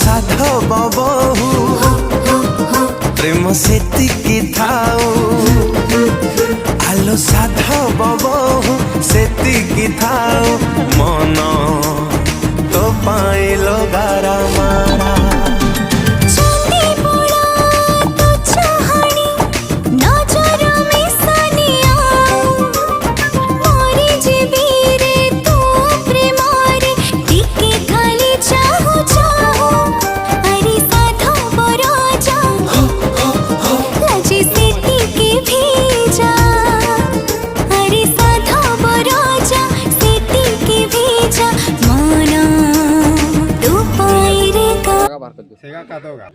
साधव बहु प्रेम सेतिकी थाऊ आलो साधव बहु सेतिकी थाऊ मन तो पाइलो गारा मारा सेगा का दोगा